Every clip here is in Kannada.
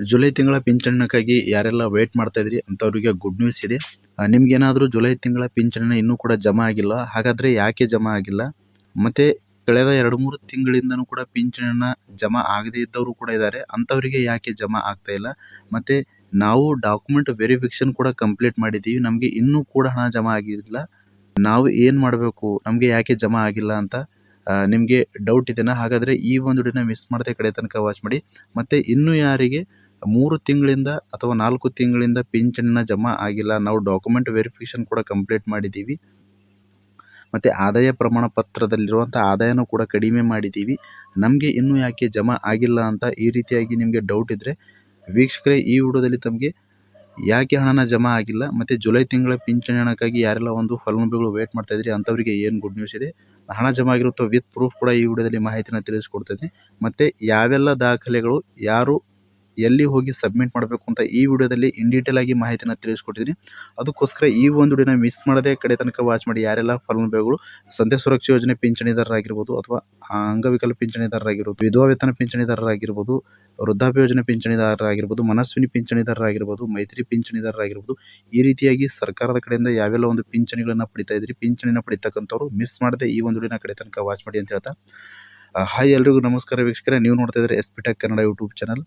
ಜುಲೈ ತಿಂಗಳ ಪಿಂಚಣಿಗಾಗಿ ಯಾರೆಲ್ಲ ವೇಟ್ ಮಾಡ್ತಾ ಇದ್ರಿ ಅಂಥವ್ರಿಗೆ ಗುಡ್ ನ್ಯೂಸ್ ಇದೆ. ನಿಮ್ಗೇನಾದರೂ ಜುಲೈ ತಿಂಗಳ ಪಿಂಚಣಿ ಇನ್ನೂ ಕೂಡ ಜಮಾ ಆಗಿಲ್ಲ, ಹಾಗಾದರೆ ಯಾಕೆ ಜಮಾ ಆಗಿಲ್ಲ? ಮತ್ತು ಕಳೆದ 2-3 ತಿಂಗಳಿಂದನೂ ಕೂಡ ಪಿಂಚಣಿನ ಜಮಾ ಆಗದೇ ಇದ್ದವರು ಕೂಡ ಇದ್ದಾರೆ, ಅಂಥವರಿಗೆ ಯಾಕೆ ಜಮಾ ಆಗ್ತಾ ಇಲ್ಲ? ಮತ್ತು ನಾವು ಡಾಕ್ಯುಮೆಂಟ್ ವೆರಿಫಿಕೇಷನ್ ಕೂಡ ಕಂಪ್ಲೀಟ್ ಮಾಡಿದ್ದೀವಿ, ನಮಗೆ ಇನ್ನೂ ಕೂಡ ಹಣ ಜಮಾ ಆಗಿಲ್ಲ, ನಾವು ಏನು ಮಾಡಬೇಕು, ನಮಗೆ ಯಾಕೆ ಜಮಾ ಆಗಿಲ್ಲ ಅಂತ ನಿಮಗೆ ಡೌಟ್ ಇದೆಯಾ? ಹಾಗಾದರೆ ಈ ಒಂದು ವಿಡಿಯೋನ ಮಿಸ್ ಮಾಡದೆ ಕಡೆ ತನಕ ವಾಚ್ ಮಾಡಿ. ಮತ್ತು ಇನ್ನೂ ಯಾರಿಗೆ 3 ತಿಂಗಳಿಂದ ಅಥವಾ 4 ತಿಂಗಳಿಂದ ಪಿಂಚಣಿನ ಜಮಾ ಆಗಿಲ್ಲ, ನಾವು ಡಾಕ್ಯುಮೆಂಟ್ ವೆರಿಫಿಕೇಷನ್ ಕೂಡ ಕಂಪ್ಲೀಟ್ ಮಾಡಿದ್ದೀವಿ, ಮತ್ತು ಆದಾಯ ಪ್ರಮಾಣ ಪತ್ರದಲ್ಲಿರುವಂಥ ಆದಾಯನೂ ಕೂಡ ಕಡಿಮೆ ಮಾಡಿದ್ದೀವಿ, ನಮಗೆ ಇನ್ನೂ ಯಾಕೆ ಜಮಾ ಆಗಿಲ್ಲ ಅಂತ ಈ ರೀತಿಯಾಗಿ ನಿಮಗೆ ಡೌಟ್ ಇದ್ದರೆ ವೀಕ್ಷಕರೇ, ಈ ವಿಡಿಯೋದಲ್ಲಿ ತಮಗೆ ಯಾಕೆ ಹಣನ ಜಮಾ ಆಗಿಲ್ಲ ಮತ್ತು ಜುಲೈ ತಿಂಗಳ ಪಿಂಚಣಿ ಹಣಕ್ಕಾಗಿ ಯಾರೆಲ್ಲ ಒಂದು ಫಲಾನುಭವಿಗಳು ವೇಟ್ ಮಾಡ್ತಾಯಿದ್ರಿ ಅಂಥವರಿಗೆ ಏನು ಗುಡ್ ನ್ಯೂಸ್ ಇದೆ, ಹಣ ಜಮಾ ಆಗಿರುತ್ತೋ ವಿತ್ ಪ್ರೂಫ್ ಕೂಡ ಈ ವಿಡಿಯೋದಲ್ಲಿ ಮಾಹಿತಿನ ತಿಳಿಸ್ಕೊಡ್ತಾಯಿದ್ದೀನಿ. ಮತ್ತು ಯಾವೆಲ್ಲ ದಾಖಲೆಗಳು ಯಾರು ಎಲ್ಲಿ ಹೋಗಿ ಸಬ್ಮಿಟ್ ಮಾಡಬೇಕು ಅಂತ ಈ ವಿಡಿಯೋದಲ್ಲಿ ಇನ್ ಡೀಟೇಲ್ ಆಗಿ ಮಾಹಿತಿನ ತಿಳಿಸ್ಕೊಟ್ಟಿದ್ದೀನಿ. ಅದಕ್ಕೋಸ್ಕರ ಈ ಒಂದು ವಿಡಿಯೋನ ಮಿಸ್ ಮಾಡದೆ ಕಡೆ ತನಕ ವಾಚ್ ಮಾಡಿ. ಯಾರೆಲ್ಲ ಫಲಾನುಭವಿಗಳು ಸಂಧ್ಯಾ ಸುರಕ್ಷಾ ಯೋಜನೆ ಪಿಂಚಣಿದಾರರಾಗಿರ್ಬೋದು, ಅಥವಾ ಅಂಗವಿಕಲ ಪಿಂಚಣಿದಾರರಾಗಿರ್ಬೋದು, ವಿಧವಾ ವೇತನ ಪಿಂಚಣಿದಾರರಾಗಿರ್ಬೋದು, ವೃದ್ಧಾಪ್ಯ ಯೋಜನೆ ಪಿಂಚಣಿದಾರರಾಗಿರ್ಬೋದು, ಮನಸ್ವಿನಿ ಪಿಂಚಣಿದಾರರಾಗಿರ್ಬೋದು, ಮೈತ್ರಿ ಪಿಂಚಣಿದಾರರಾಗಿರ್ಬೋದು, ಈ ರೀತಿಯಾಗಿ ಸರ್ಕಾರದ ಕಡೆಯಿಂದ ಯಾವೆಲ್ಲ ಒಂದು ಪಿಂಚಣಿಗಳನ್ನು ಪಡಿತಾ ಇದ್ರಿ, ಪಿಂಚಣಿನ ಪಡಿತಕ್ಕಂಥವ್ರು ಮಿಸ್ ಮಾಡದೆ ಈ ಒಂದು ವಿಡಿಯೋನ ಕಡೆ ತನಕ ವಾಚ್ ಮಾಡಿ ಅಂತ ಹೇಳ್ತಾ, ಹಾಯ್ ಎಲ್ರಿಗೂ ನಮಸ್ಕಾರ ವೀಕ್ಷಕರೇ, ನೀವು ನೋಡ್ತಾ ಇದ್ದಾರೆ SP Tech Kannada YouTube channel.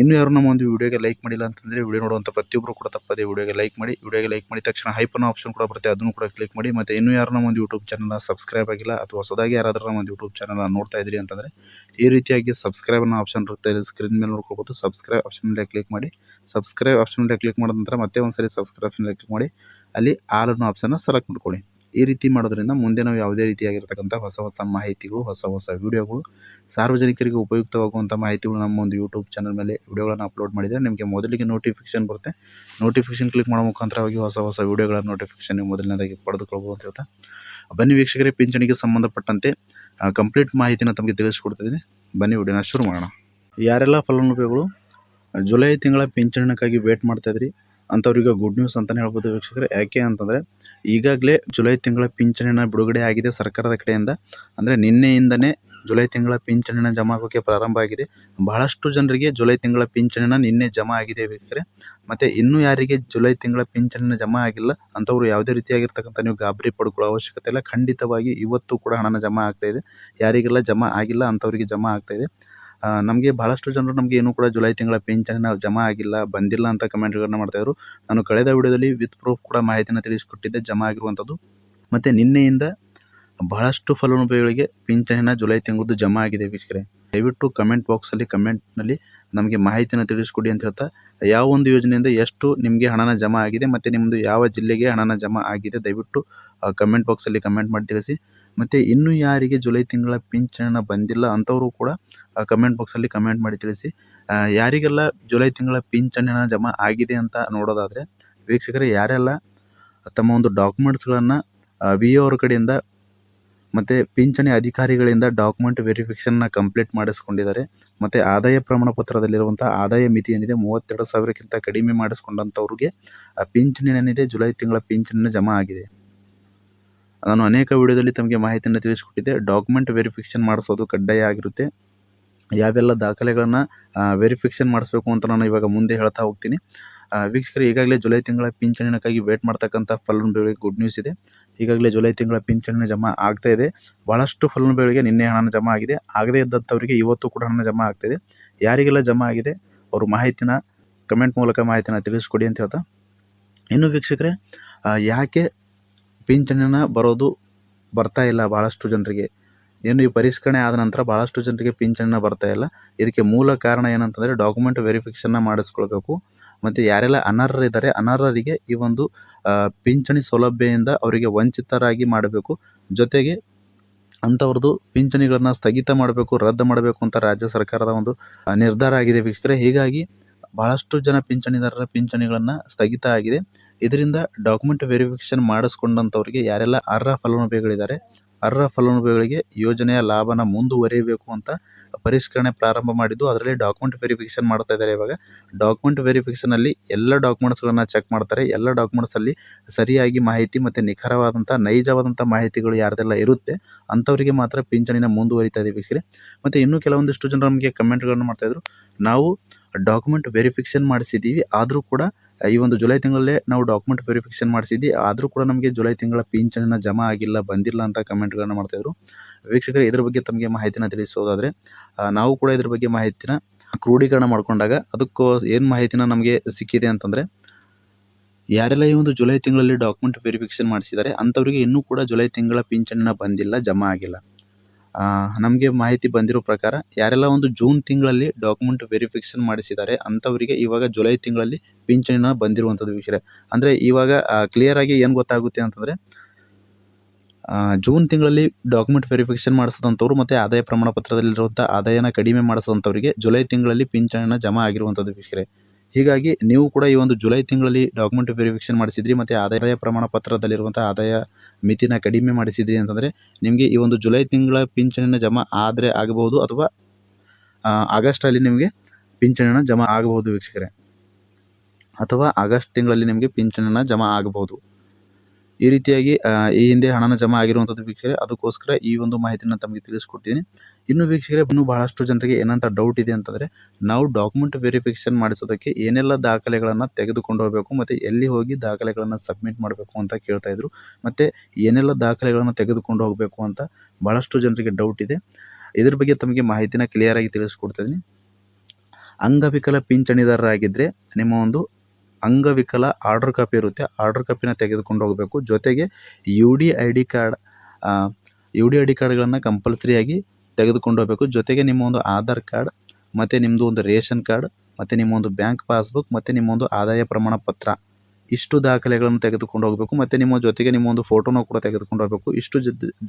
ಇನ್ನೂ ಯಾರು ನಮ್ಮ ಒಂದು ವಿಡಿಯೋಗೆ ಲೈಕ್ ಮಾಡಿಲ್ಲ ಅಂತಂದರೆ ವಿಡಿಯೋ ನೋಡುವಂಥ ಪ್ರತಿಯೊಬ್ಬರು ಕೂಡ ತಪ್ಪದೆ ವಿಡಿಯೋಗೆ ಲೈಕ್ ಮಾಡಿ. ವಿಡಿಯೋಗೆ ಲೈಕ್ ಮಾಡಿದ ತಕ್ಷಣ ಹೈಪನ್ನು ಆಪ್ಷನ್ ಕೂಡ ಬರುತ್ತೆ, ಅದನ್ನು ಕೂಡ ಕ್ಲಿಕ್ ಮಾಡಿ. ಮತ್ತು ಇನ್ನೂ ಯಾರು ನಮ್ಮ ಒಂದು ಯೂಟ್ಯೂಬ್ ಚಾನಲ್ನ ಸಬ್ಸ್ಕ್ರೈಬ್ ಆಗಿಲ್ಲ ಅಥವಾ ಹೊಸದಾಗಿ ಯಾರಾದರೂ ನಮ್ಮ ಒಂದು ಯೂಟ್ಯೂಬ್ ಚಾನಲ್ನ ನೋಡ್ತಾ ಇದ್ರಿ ಅಂತಂದರೆ ಈ ರೀತಿಯಾಗಿ ಸಬ್ಸ್ಕ್ರೈಬ್ ಅನ್ನೋ ಆಪ್ಷನ್ ಇರುತ್ತೆ, ಸ್ಕ್ರೀನ್ ಮೇಲೆ ನೋಡ್ಕೋಬೋದು. ಸಬ್ಸ್ಕ್ರೈಬ್ ಆಪ್ಷನ್ ಮೇಲೆ ಕ್ಲಿಕ್ ಮಾಡಿ. ಸಬ್ಸ್ಕ್ರೈಬ್ ಆಪ್ಷನ್ ಮೇಲೆ ಕ್ಲಿಕ್ ಮಾಡಿದ ನಂತರ ಮತ್ತೆ ಒಂದು ಸರಿ ಸಬ್ಸ್ಕ್ರೈಬ್ ಆಪ್ಷನ್ ಮೇಲೆ ಕ್ಲಿಕ್ ಮಾಡಿ, ಅಲ್ಲಿ ಆಲ್ ಅನ್ನೋ ಆಪ್ಷನ್ನ ಸೆಲೆಕ್ಟ್ ಮಾಡ್ಕೊಳ್ಳಿ. ಈ ರೀತಿ ಮಾಡೋದ್ರಿಂದ ಮುಂದೆ ನಾವು ಯಾವುದೇ ರೀತಿಯಾಗಿರ್ತಕ್ಕಂಥ ಹೊಸ ಮಾಹಿತಿಗಳು, ಹೊಸ ವಿಡಿಯೋಗಳು, ಸಾರ್ವಜನಿಕರಿಗೆ ಉಪಯುಕ್ತವಾಗುವಂಥ ಮಾಹಿತಿಗಳು ನಮ್ಮ ಒಂದು ಯೂಟ್ಯೂಬ್ ಚಾನಲ್ ಮೇಲೆ ವಿಡಿಯೋಗಳನ್ನು ಅಪ್ಲೋಡ್ ಮಾಡಿದರೆ ನಿಮಗೆ ಮೊದಲಿಗೆ ನೋಟಿಫಿಕೇಷನ್ ಬರುತ್ತೆ. ನೋಟಿಫಿಕೇಷನ್ ಕ್ಲಿಕ್ ಮಾಡೋ ಮುಖಾಂತರವಾಗಿ ಹೊಸ ವಿಡಿಯೋಗಳ ನೋಟಿಫಿಕೇಷನ್ ನೀವು ಮೊದಲನೇದಾಗಿ ಪಡೆದುಕೊಳ್ಬೋದು ಅಂತ ಹೇಳ್ತಾ, ಬನ್ನಿ ವೀಕ್ಷಕರೇ, ಪಿಂಚಣಿಗೆ ಸಂಬಂಧಪಟ್ಟಂತೆ ಕಂಪ್ಲೀಟ್ ಮಾಹಿತಿನ ತಮಗೆ ತಿಳಿಸ್ಕೊಡ್ತಿದ್ದೀನಿ. ಬನ್ನಿ ವಿಡಿಯೋನ ಶುರು ಮಾಡೋಣ. ಯಾರೆಲ್ಲ ಫಲಾನುಭವಿಗಳು ಜುಲೈ ತಿಂಗಳ ಪಿಂಚಣಿಗಾಗಿ ವೇಟ್ ಮಾಡ್ತಾಯಿದ್ರಿ ಅಂಥವ್ರಿಗೆ ಗುಡ್ ನ್ಯೂಸ್ ಅಂತಲೇ ಹೇಳ್ಬೋದು ವೀಕ್ಷಕರೇ. ಯಾಕೆ ಅಂತಂದರೆ ಈಗಾಗಲೇ ಜುಲೈ ತಿಂಗಳ ಪಿಂಚಣಿನ ಬಿಡುಗಡೆ ಆಗಿದೆ ಸರ್ಕಾರದ ಕಡೆಯಿಂದ. ಅಂದರೆ ನಿನ್ನೆಯಿಂದನೇ ಜುಲೈ ತಿಂಗಳ ಪಿಂಚಣಿನ ಜಮಾ ಆಗೋಕ್ಕೆ ಪ್ರಾರಂಭ ಆಗಿದೆ. ಬಹಳಷ್ಟು ಜನರಿಗೆ ಜುಲೈ ತಿಂಗಳ ಪಿಂಚಣಿನ ನಿನ್ನೆ ಜಮಾ ಆಗಿದೆ ವೀಕ್ಷಕರೇ. ಮತ್ತು ಇನ್ನೂ ಯಾರಿಗೆ ಜುಲೈ ತಿಂಗಳ ಪಿಂಚಣಿನ ಜಮಾ ಆಗಿಲ್ಲ ಅಂಥವ್ರು ಯಾವುದೇ ರೀತಿಯಾಗಿರ್ತಕ್ಕಂಥ ನೀವು ಗಾಬರಿ ಪಡ್ಕೊಳ್ಳೋ ಅವಶ್ಯಕತೆ ಇಲ್ಲ. ಖಂಡಿತವಾಗಿ ಇವತ್ತು ಕೂಡ ಹಣನ ಜಮಾ ಆಗ್ತಾಯಿದೆ. ಯಾರಿಗೆಲ್ಲ ಜಮಾ ಆಗಿಲ್ಲ ಅಂಥವರಿಗೆ ಜಮಾ ಆಗ್ತಾಯಿದೆ. ನಮಗೆ ಭಾಳಷ್ಟು ಜನರು ನಮಗೆ ಇನ್ನೂ ಕೂಡ ಜುಲೈ ತಿಂಗಳ ಪಿಂಚಣಿನ ಜಮಾ ಆಗಿಲ್ಲ, ಬಂದಿಲ್ಲ ಅಂತ ಕಮೆಂಟ್ಗಳನ್ನ ಮಾಡ್ತಾಯಿದ್ರು. ನಾನು ಕಳೆದ ವಿಡಿಯೋದಲ್ಲಿ ವಿತ್ ಪ್ರೂಫ್ ಕೂಡ ಮಾಹಿತಿನ ತಿಳಿಸ್ಕೊಟ್ಟಿದ್ದೆ ಜಮಾ ಆಗಿರುವಂಥದ್ದು. ಮತ್ತು ನಿನ್ನೆಯಿಂದ ಬಹಳಷ್ಟು ಫಲಾನುಭವಿಗಳಿಗೆ ಪಿಂಚಣಿನ ಜುಲೈ ತಿಂಗಳದ್ದು ಜಮಾ ಆಗಿದೆ ವೀಕ್ಷಕರೇ. ದಯವಿಟ್ಟು ಕಮೆಂಟ್ ಬಾಕ್ಸಲ್ಲಿ ಕಮೆಂಟ್ನಲ್ಲಿ ನಮಗೆ ಮಾಹಿತಿನ ತಿಳಿಸ್ಕೊಡಿ ಅಂತ ಹೇಳ್ತಾ, ಯಾವ ಒಂದು ಯೋಜನೆಯಿಂದ ಎಷ್ಟು ನಿಮಗೆ ಹಣನ ಜಮಾ ಆಗಿದೆ ಮತ್ತು ನಿಮ್ಮದು ಯಾವ ಜಿಲ್ಲೆಗೆ ಹಣನ ಜಮಾ ಆಗಿದೆ ದಯವಿಟ್ಟು ಕಮೆಂಟ್ ಬಾಕ್ಸಲ್ಲಿ ಕಮೆಂಟ್ ಮಾಡಿ ತಿಳಿಸಿ. ಮತ್ತು ಇನ್ನೂ ಯಾರಿಗೆ ಜುಲೈ ತಿಂಗಳ ಪಿಂಚಣಿನ ಬಂದಿಲ್ಲ ಅಂಥವರು ಕೂಡ ಕಮೆಂಟ್ ಬಾಕ್ಸಲ್ಲಿ ಕಮೆಂಟ್ ಮಾಡಿ ತಿಳಿಸಿ. ಯಾರಿಗೆಲ್ಲ ಜುಲೈ ತಿಂಗಳ ಪಿಂಚಣಿನ ಜಮಾ ಆಗಿದೆ ಅಂತ ನೋಡೋದಾದರೆ ವೀಕ್ಷಕರೇ, ಯಾರೆಲ್ಲ ತಮ್ಮ ಒಂದು ಡಾಕ್ಯುಮೆಂಟ್ಸ್ಗಳನ್ನು VO ಅವ್ರ ಕಡೆಯಿಂದ ಮತ್ತು ಪಿಂಚಣಿ ಅಧಿಕಾರಿಗಳಿಂದ ಡಾಕ್ಯುಮೆಂಟ್ ವೆರಿಫಿಕೇಷನ್ನ ಕಂಪ್ಲೀಟ್ ಮಾಡಿಸ್ಕೊಂಡಿದ್ದಾರೆ, ಮತ್ತು ಆದಾಯ ಪ್ರಮಾಣ ಪತ್ರದಲ್ಲಿರುವಂಥ ಆದಾಯ ಮಿತಿ ಏನಿದೆ 32,000ಕ್ಕಿಂತ ಕಡಿಮೆ ಮಾಡಿಸ್ಕೊಂಡಂಥವ್ರಿಗೆ ಪಿಂಚಣಿ ಏನಿದೆ ಜುಲೈ ತಿಂಗಳ ಪಿಂಚಣಿನ ಜಮಾ ಆಗಿದೆ. ನಾನು ಅನೇಕ ವಿಡಿಯೋದಲ್ಲಿ ತಮಗೆ ಮಾಹಿತಿಯನ್ನು ತಿಳಿಸ್ಕೊಟ್ಟಿದ್ದೆ. ಡಾಕ್ಯುಮೆಂಟ್ ವೆರಿಫಿಕೇಷನ್ ಮಾಡಿಸೋದು ಕಡ್ಡಾಯ ಆಗಿರುತ್ತೆ. ಯಾವೆಲ್ಲ ದಾಖಲೆಗಳನ್ನು ವೆರಿಫಿಕೇಷನ್ ಮಾಡಿಸ್ಬೇಕು ಅಂತ ನಾನು ಇವಾಗ ಮುಂದೆ ಹೇಳ್ತಾ ಹೋಗ್ತೀನಿ. ವೀಕ್ಷಕರು, ಈಗಾಗಲೇ ಜುಲೈ ತಿಂಗಳ ಪಿಂಚಣಿಗಾಗಿ ವೇಟ್ ಮಾಡ್ತಕ್ಕಂಥ ಫಲಾನುಭವಿಗಳಿಗೆ ಗುಡ್ ನ್ಯೂಸ್ ಇದೆ. ಈಗಾಗಲೇ ಜುಲೈ ತಿಂಗಳ ಪಿಂಚಣಿ ಜಮಾ ಆಗ್ತಾಯಿದೆ. ಭಾಳಷ್ಟು ಫಲಾನುಭವಿಗಳಿಗೆ ನಿನ್ನೆ ಹಣ ಜಮಾ ಆಗಿದೆ. ಆಗದೇ ಇದ್ದಂಥವರಿಗೆ ಇವತ್ತು ಕೂಡ ಹಣ ಜಮಾ ಆಗ್ತಾಯಿದೆ. ಯಾರಿಗೆಲ್ಲ ಜಮಾ ಆಗಿದೆ ಅವರು ಮಾಹಿತಿನ ಕಮೆಂಟ್ ಮೂಲಕ ಮಾಹಿತಿನ ತಿಳಿಸ್ಕೊಡಿ ಅಂತ ಹೇಳ್ತಾ, ಇನ್ನು ವೀಕ್ಷಕರೇ, ಯಾಕೆ ಪಿಂಚಣಿನ ಬರ್ತಾ ಇಲ್ಲ ಭಾಳಷ್ಟು ಜನರಿಗೆ, ಏನು ಈ ಪರಿಷ್ಕರಣೆ ಆದ ನಂತರ ಭಾಳಷ್ಟು ಜನರಿಗೆ ಪಿಂಚಣಿನ ಬರ್ತಾ ಇಲ್ಲ. ಇದಕ್ಕೆ ಮೂಲ ಕಾರಣ ಏನಂತಂದರೆ ಡಾಕ್ಯುಮೆಂಟ್ ವೆರಿಫಿಕೇಷನ್ನ ಮಾಡಿಸ್ಕೊಳ್ಬೇಕು. ಮತ್ತು ಯಾರೆಲ್ಲ ಅನರ್ಹರಿದ್ದಾರೆ ಅನರ್ಹರಿಗೆ ಈ ಒಂದು ಪಿಂಚಣಿ ಸೌಲಭ್ಯದಿಂದ ಅವರಿಗೆ ವಂಚಿತರಾಗಿ ಮಾಡಬೇಕು. ಜೊತೆಗೆ ಅಂಥವ್ರದ್ದು ಪಿಂಚಣಿಗಳನ್ನು ಸ್ಥಗಿತ ಮಾಡಬೇಕು, ರದ್ದು ಮಾಡಬೇಕು ಅಂತ ರಾಜ್ಯ ಸರ್ಕಾರದ ಒಂದು ನಿರ್ಧಾರ ಆಗಿದೆ ವೀಕ್ಷಕರೇ. ಹೀಗಾಗಿ ಭಾಳಷ್ಟು ಜನ ಪಿಂಚಣಿದಾರರ ಪಿಂಚಣಿಗಳನ್ನು ಸ್ಥಗಿತ ಆಗಿದೆ. ಇದರಿಂದ ಡಾಕ್ಯುಮೆಂಟ್ ವೆರಿಫಿಕೇಷನ್ ಮಾಡಿಸ್ಕೊಂಡಂಥವ್ರಿಗೆ ಯಾರೆಲ್ಲ ಅರ್ಹ ಫಲಾನುಭವಿಗಳಿದ್ದಾರೆ ಅರ್ಹ ಫಲಾನುಭವಿಗಳಿಗೆ ಯೋಜನೆಯ ಲಾಭನ ಮುಂದುವರಿಯಬೇಕು ಅಂತ ಪರಿಷ್ಕರಣೆ ಪ್ರಾರಂಭ ಮಾಡಿದ್ದು. ಅದರಲ್ಲಿ ಡಾಕ್ಯುಮೆಂಟ್ ವೆರಿಫಿಕೇಷನ್ ಮಾಡ್ತಾ ಇದ್ದಾರೆ. ಇವಾಗ ಡಾಕ್ಯುಮೆಂಟ್ ವೆರಿಫಿಕೇಷನಲ್ಲಿ ಎಲ್ಲ ಡಾಕ್ಯುಮೆಂಟ್ಸ್ಗಳನ್ನು ಚೆಕ್ ಮಾಡ್ತಾರೆ. ಎಲ್ಲ ಡಾಕ್ಯುಮೆಂಟ್ಸಲ್ಲಿ ಸರಿಯಾಗಿ ಮಾಹಿತಿ ಮತ್ತು ನಿಖರವಾದಂಥ ನೈಜವಾದಂಥ ಮಾಹಿತಿಗಳು ಯಾರ್ದೆಲ್ಲ ಇರುತ್ತೆ ಅಂಥವರಿಗೆ ಮಾತ್ರ ಪಿಂಚಣಿನ ಮುಂದುವರಿತಾ ಇದೆ ವೀಕ್ಷಕರೇ. ಮತ್ತು ಇನ್ನೂ ಕೆಲವೊಂದಿಷ್ಟು ಜನರು ನಮಗೆ ಕಮೆಂಟ್ಗಳನ್ನು ಮಾಡ್ತಾಯಿದ್ರು, ನಾವು ಡಾಕ್ಯುಮೆಂಟ್ ವೆರಿಫಿಕೇಷನ್ ಮಾಡಿಸಿದ್ದೀವಿ. ಆದರೂ ಕೂಡ ಈ ಒಂದು ಜುಲೈ ತಿಂಗಳಲ್ಲೇ ನಾವು ಡಾಕ್ಯುಮೆಂಟ್ ವೆರಿಫಿಕೇಷನ್ ಮಾಡಿಸಿದ್ವಿ. ಆದರೂ ಕೂಡ ನಮಗೆ ಜುಲೈ ತಿಂಗಳ ಪಿಂಚಣಿನ ಜಮಾ ಆಗಿಲ್ಲ, ಬಂದಿಲ್ಲ ಅಂತ ಕಮೆಂಟ್ಗಳನ್ನು ಮಾಡ್ತಾಯಿದ್ರು. ವೀಕ್ಷಕರೇ, ಇದ್ರ ಬಗ್ಗೆ ತಮಗೆ ಮಾಹಿತಿನ ತಿಳಿಸೋದಾದರೆ ನಾವು ಕೂಡ ಇದ್ರ ಬಗ್ಗೆ ಮಾಹಿತಿನ ಕ್ರೋಢೀಕರಣ ಮಾಡಿಕೊಂಡಾಗ ಅದಕ್ಕೂ ಏನು ಮಾಹಿತಿನ ನಮಗೆ ಸಿಕ್ಕಿದೆ ಅಂತಂದರೆ, ಯಾರೆಲ್ಲ ಈ ಒಂದು ಜುಲೈ ತಿಂಗಳಲ್ಲಿ ಡಾಕ್ಯುಮೆಂಟ್ ವೆರಿಫಿಕೇಷನ್ ಮಾಡಿಸಿದ್ದಾರೆ ಅಂಥವರಿಗೆ ಇನ್ನೂ ಕೂಡ ಜುಲೈ ತಿಂಗಳ ಪಿಂಚಣಿನ ಬಂದಿಲ್ಲ, ಜಮಾ ಆಗಿಲ್ಲ. ನಮಗೆ ಮಾಹಿತಿ ಬಂದಿರೋ ಪ್ರಕಾರ ಯಾರೆಲ್ಲ ಒಂದು ಜೂನ್ ತಿಂಗಳಲ್ಲಿ ಡಾಕ್ಯುಮೆಂಟ್ ವೆರಿಫಿಕೇಷನ್ ಮಾಡಿಸಿದ್ದಾರೆ ಅಂಥವರಿಗೆ ಇವಾಗ ಜುಲೈ ತಿಂಗಳಲ್ಲಿ ಪಿಂಚಣಿನ ಬಂದಿರುವಂಥದ್ದು ವೀಕ್ಷಕರೇ. ಅಂದರೆ ಇವಾಗ ಕ್ಲಿಯರಾಗಿ ಏನು ಗೊತ್ತಾಗುತ್ತೆ ಅಂತಂದರೆ, ಜೂನ್ ತಿಂಗಳಲ್ಲಿ ಡಾಕ್ಯುಮೆಂಟ್ ವೆರಿಫಿಕೇಷನ್ ಮಾಡಿಸಿದಂಥವ್ರು ಮತ್ತು ಆದಾಯ ಪ್ರಮಾಣ ಪತ್ರದಲ್ಲಿರುವಂಥ ಆದಾಯನ ಕಡಿಮೆ ಮಾಡಿಸಿದಂಥವರಿಗೆ ಜುಲೈ ತಿಂಗಳಲ್ಲಿ ಪಿಂಚಣಿನ ಜಮಾ ಆಗಿರುವಂಥದ್ದು ವೀಕ್ಷಕರೇ. ಹೀಗಾಗಿ ನೀವು ಕೂಡ ಈ ಒಂದು ಜುಲೈ ತಿಂಗಳಲ್ಲಿ ಡಾಕ್ಯುಮೆಂಟ್ ವೆರಿಫಿಕೇಷನ್ ಮಾಡಿಸಿದ್ರಿ ಮತ್ತು ಆದಾಯ ಪ್ರಮಾಣ ಪತ್ರದಲ್ಲಿರುವಂಥ ಆದಾಯ ಮಿತಿನ ಕಡಿಮೆ ಮಾಡಿಸಿದ್ರಿ ಅಂತಂದರೆ ನಿಮಗೆ ಈ ಒಂದು ಜುಲೈ ತಿಂಗಳ ಪಿಂಚಣಿನ ಜಮಾ ಆದರೆ ಆಗಬಹುದು, ಅಥವಾ ಆಗಸ್ಟಲ್ಲಿ ನಿಮಗೆ ಪಿಂಚಣಿನ ಜಮಾ ಆಗಬಹುದು ವೀಕ್ಷಕರೇ, ಅಥವಾ ಆಗಸ್ಟ್ ತಿಂಗಳಲ್ಲಿ ನಿಮಗೆ ಪಿಂಚಣಿನ ಜಮಾ ಆಗಬಹುದು. ಈ ರೀತಿಯಾಗಿ ಈ ಹಿಂದೆ ಹಣನ ಜಮಾ ಆಗಿರುವಂಥದ್ದು ವೀಕ್ಷಕರೇ. ಅದಕ್ಕೋಸ್ಕರ ಈ ಒಂದು ಮಾಹಿತಿನ ತಮಗೆ ತಿಳಿಸ್ಕೊಟ್ಟಿದ್ದೀನಿ. ಇನ್ನು ವೀಕ್ಷಕರೇ, ಇನ್ನೂ ಬಹಳಷ್ಟು ಜನರಿಗೆ ಏನಂತ ಡೌಟ್ ಇದೆ ಅಂತಂದರೆ, ನಾವು ಡಾಕ್ಯುಮೆಂಟ್ ವೆರಿಫಿಕೇಷನ್ ಮಾಡಿಸೋದಕ್ಕೆ ಏನೆಲ್ಲ ದಾಖಲೆಗಳನ್ನು ತೆಗೆದುಕೊಂಡು ಹೋಗಬೇಕು ಮತ್ತು ಎಲ್ಲಿ ಹೋಗಿ ದಾಖಲೆಗಳನ್ನು ಸಬ್ಮಿಟ್ ಮಾಡಬೇಕು ಅಂತ ಕೇಳ್ತಾಯಿದ್ರು. ಮತ್ತು ಏನೆಲ್ಲ ದಾಖಲೆಗಳನ್ನು ತೆಗೆದುಕೊಂಡು ಹೋಗಬೇಕು ಅಂತ ಭಾಳಷ್ಟು ಜನರಿಗೆ ಡೌಟ್ ಇದೆ. ಇದ್ರ ಬಗ್ಗೆ ತಮಗೆ ಮಾಹಿತಿನ ಕ್ಲಿಯರಾಗಿ ತಿಳಿಸ್ಕೊಡ್ತಾಯಿದ್ದೀನಿ. ಅಂಗವಿಕಲ ಪಿಂಚಣಿದಾರರಾಗಿದ್ದರೆ ನಿಮ್ಮ ಒಂದು ಅಂಗವಿಕಲ ಆರ್ಡರ್ ಕಾಪಿ ಇರುತ್ತೆ, ಆರ್ಡರ್ ಕಾಪಿನ ತೆಗೆದುಕೊಂಡು ಹೋಗಬೇಕು. ಜೊತೆಗೆ ಯು ಡಿ ಐ ಡಿ ಕಾರ್ಡ್ಗಳನ್ನು ಕಂಪಲ್ಸರಿಯಾಗಿ ತೆಗೆದುಕೊಂಡು ಹೋಗಬೇಕು. ಜೊತೆಗೆ ನಿಮ್ಮ ಒಂದು ಆಧಾರ್ ಕಾರ್ಡ್ ಮತ್ತು ನಿಮ್ಮದು ಒಂದು ರೇಷನ್ ಕಾರ್ಡ್ ಮತ್ತು ನಿಮ್ಮ ಒಂದು ಬ್ಯಾಂಕ್ ಪಾಸ್ಬುಕ್ ಮತ್ತು ನಿಮ್ಮ ಒಂದು ಆದಾಯ ಪ್ರಮಾಣ ಪತ್ರ, ಇಷ್ಟು ದಾಖಲೆಗಳನ್ನು ತೆಗೆದುಕೊಂಡು ಹೋಗಬೇಕು. ಮತ್ತು ನಿಮ್ಮ ಜೊತೆಗೆ ನಿಮ್ಮ ಒಂದು ಫೋಟೋನ ಕೂಡ ತೆಗೆದುಕೊಂಡು ಹೋಗಬೇಕು. ಇಷ್ಟು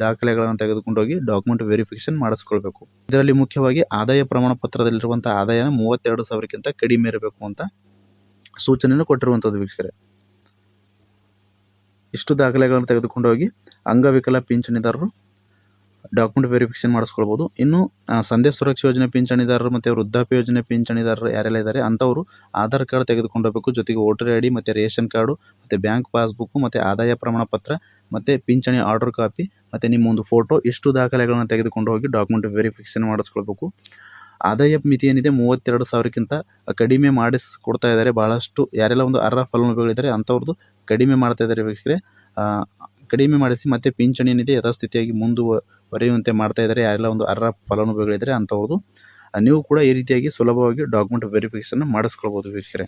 ದಾಖಲೆಗಳನ್ನು ತೆಗೆದುಕೊಂಡು ಹೋಗಿ ಡಾಕ್ಯುಮೆಂಟ್ ವೆರಿಫಿಕೇಷನ್ ಮಾಡಿಸ್ಕೊಳ್ಬೇಕು. ಇದರಲ್ಲಿ ಮುಖ್ಯವಾಗಿ ಆದಾಯ ಪ್ರಮಾಣ ಪತ್ರದಲ್ಲಿರುವಂಥ ಆದಾಯನ 32,000ಕ್ಕಿಂತ ಕಡಿಮೆ ಇರಬೇಕು ಅಂತ ಸೂಚನೆಯನ್ನು ಕೊಟ್ಟಿರುವಂಥದ್ದು ವೀಕ್ಷಕರೇ. ಇಷ್ಟು ದಾಖಲೆಗಳನ್ನು ತೆಗೆದುಕೊಂಡು ಹೋಗಿ ಅಂಗವಿಕಲ ಪಿಂಚಣಿದಾರರು ಡಾಕ್ಯುಮೆಂಟ್ ವೆರಿಫಿಕೇಷನ್ ಮಾಡಿಸ್ಕೊಳ್ಬೋದು. ಇನ್ನು ಸಂಧ್ಯಾ ಸುರಕ್ಷಾ ಯೋಜನೆ ಪಿಂಚಣಿದಾರರು ಮತ್ತು ವೃದ್ಧಾಪ್ಯ ಯೋಜನೆ ಪಿಂಚಣಿದಾರರು ಯಾರೆಲ್ಲ ಇದ್ದಾರೆ ಅಂಥವರು ಆಧಾರ್ ಕಾರ್ಡ್ ತೆಗೆದುಕೊಂಡು ಹೋಗಬೇಕು. ಜೊತೆಗೆ ವೋಟರ್ ಐ ಡಿ ಮತ್ತು ರೇಷನ್ ಕಾರ್ಡು ಮತ್ತು ಬ್ಯಾಂಕ್ ಪಾಸ್ಬುಕ್ಕು ಮತ್ತು ಆದಾಯ ಪ್ರಮಾಣ ಪತ್ರ ಮತ್ತು ಪಿಂಚಣಿ ಆರ್ಡರ್ ಕಾಪಿ ಮತ್ತು ನಿಮ್ಮ ಒಂದು ಫೋಟೋ, ಇಷ್ಟು ದಾಖಲೆಗಳನ್ನು ತೆಗೆದುಕೊಂಡು ಹೋಗಿ ಡಾಕ್ಯುಮೆಂಟ್ ವೆರಿಫಿಕೇಷನ್ ಮಾಡಿಸ್ಕೊಳ್ಬೇಕು. ಆದಾಯ ಮಿತಿ ಏನಿದೆ 32,000ಕ್ಕಿಂತ ಕಡಿಮೆ ಮಾಡಿಸ್ಕೊಡ್ತಾ ಇದ್ದಾರೆ. ಭಾಳಷ್ಟು ಯಾರೆಲ್ಲ ಒಂದು ಅರ್ಹ ಫಲಾನುಭವಿಗಳಿದ್ದಾರೆ ಅಂಥವ್ರದ್ದು ಕಡಿಮೆ ಮಾಡ್ತಾ ಇದ್ದಾರೆ ವೀಕ್ಷಕರೇ. ಕಡಿಮೆ ಮಾಡಿಸಿ ಮತ್ತು ಪಿಂಚಣಿ ಏನಿದೆ ಯಥಾಸ್ಥಿತಿಯಾಗಿ ಮುಂದುವರಿಯುವಂತೆ ಮಾಡ್ತಾ ಇದ್ದಾರೆ. ಯಾರೆಲ್ಲ ಒಂದು ಅರ್ಹ ಫಲಾನುಭವಿಗಳಿದ್ದಾರೆ ಅಂಥವ್ರದ್ದು ನೀವು ಕೂಡ ಈ ರೀತಿಯಾಗಿ ಸುಲಭವಾಗಿ ಡಾಕ್ಯುಮೆಂಟ್ ವೆರಿಫಿಕೇಷನ್ ಮಾಡಿಸ್ಕೊಳ್ಬೋದು ವೀಕ್ಷಕರೇ.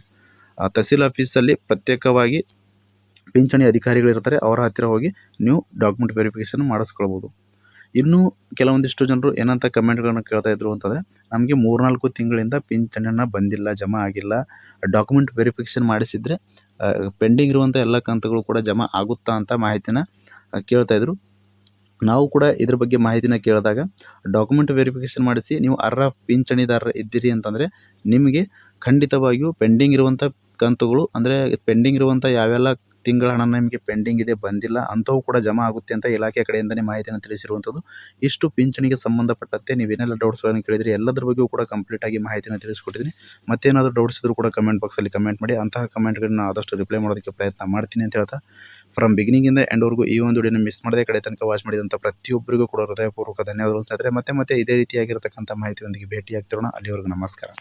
ತಹಸೀಲ್ ಆಫೀಸಲ್ಲಿ ಪ್ರತ್ಯೇಕವಾಗಿ ಪಿಂಚಣಿ ಅಧಿಕಾರಿಗಳಿರ್ತಾರೆ, ಅವರ ಹತ್ತಿರ ಹೋಗಿ ನೀವು ಡಾಕ್ಯುಮೆಂಟ್ ವೆರಿಫಿಕೇಷನ್ ಮಾಡಿಸ್ಕೊಳ್ಬೋದು. ಇನ್ನೂ ಕೆಲವೊಂದಿಷ್ಟು ಜನರು ಏನಂತ ಕಮೆಂಟ್ಗಳನ್ನು ಕೇಳ್ತಾ ಇದ್ರು ಅಂತಂದರೆ, ನಮಗೆ 3-4 ತಿಂಗಳಿಂದ ಪಿಂಚಣಿನ ಬಂದಿಲ್ಲ, ಜಮಾ ಆಗಿಲ್ಲ, ಡಾಕ್ಯುಮೆಂಟ್ ವೆರಿಫಿಕೇಷನ್ ಮಾಡಿಸಿದರೆ ಪೆಂಡಿಂಗ್ ಇರುವಂಥ ಎಲ್ಲ ಕಂತುಗಳು ಕೂಡ ಜಮಾ ಆಗುತ್ತಾ ಅಂತ ಮಾಹಿತಿನ ಕೇಳ್ತಾಯಿದ್ರು. ನಾವು ಕೂಡ ಇದ್ರ ಬಗ್ಗೆ ಮಾಹಿತಿನ ಕೇಳಿದಾಗ ಡಾಕ್ಯುಮೆಂಟ್ ವೆರಿಫಿಕೇಷನ್ ಮಾಡಿಸಿ ನೀವು ಅರ್ಹ ಪಿಂಚಣಿದಾರರು ಇದ್ದೀರಿ ಅಂತಂದರೆ ನಿಮಗೆ ಖಂಡಿತವಾಗಿಯೂ ಪೆಂಡಿಂಗ್ ಇರುವಂಥ ಕಂತುಗಳು, ಅಂದರೆ ಪೆಂಡಿಂಗ್ ಇರುವಂಥ ಯಾವೆಲ್ಲ ತಿಂಗಳ ಹಣ ನಿಮಗೆ ಪೆಂಡಿಂಗ್ ಇದೆ, ಬಂದಿಲ್ಲ, ಅಂಥವು ಕೂಡ ಜಮಾ ಆಗುತ್ತೆ ಅಂತ ಇಲಾಖೆ ಕಡೆಯಿಂದಲೇ ಮಾಹಿತಿಯನ್ನು ತಿಳಿಸಿರುವಂಥದ್ದು. ಇಷ್ಟು ಪಿಂಚಣಿಗೆ ಸಂಬಂಧಪಟ್ಟಂತೆ ನೀವೇನೆಲ್ಲ ಡೌಟ್ಸ್ಗಳನ್ನು ಕೇಳಿದರೆ ಎಲ್ಲದ್ರ ಬಗ್ಗೆಯೂ ಕೂಡ ಕಂಪ್ಲೀಟಾಗಿ ಮಾಹಿತಿಯನ್ನು ತಿಳಿಸ್ಕೊಟ್ಟಿದ್ದೀನಿ. ಮತ್ತೇನಾದರೂ ಡೌಟ್ಸ್ ಇದ್ದರೂ ಕೂಡ ಕಮೆಂಟ್ ಬಾಕ್ಸಲ್ಲಿ ಕಮೆಂಟ್ ಮಾಡಿ. ಅಂತಹ ಕಮೆಂಟ್ಗಳನ್ನ ಆದಷ್ಟು ರಿಪ್ಲೈ ಮಾಡೋದಕ್ಕೆ ಪ್ರಯತ್ನ ಮಾಡ್ತೀನಿ ಅಂತ ಹೇಳ್ತಾ, ಫ್ರಮ್ ಬಿಗಿನಿಂಗಿಂದ ಎಂಡ್ವರೆಗೂ ಈ ಒಂದು ವಿಡಿಯೋನ ಮಿಸ್ ಮಾಡದೆ ಕಡೆ ತನಕ ವಾಚ್ ಮಾಡಿದಂಥ ಪ್ರತಿಯೊಬ್ಬರಿಗೂ ಕೂಡ ಹೃದಯಪೂರ್ವಕ ಧನ್ಯವಾದಗಳು ಸ್ನೇಹಿತರೆ. ಮತ್ತೆ ಇದೇ ರೀತಿಯಾಗಿರತಕ್ಕಂಥ ಮಾಹಿತಿಯೊಂದಿಗೆ ಭೇಟಿಯಾಗ್ತಿರೋಣ. ಅಲ್ಲಿವರೆಗೂ ನಮಸ್ಕಾರ.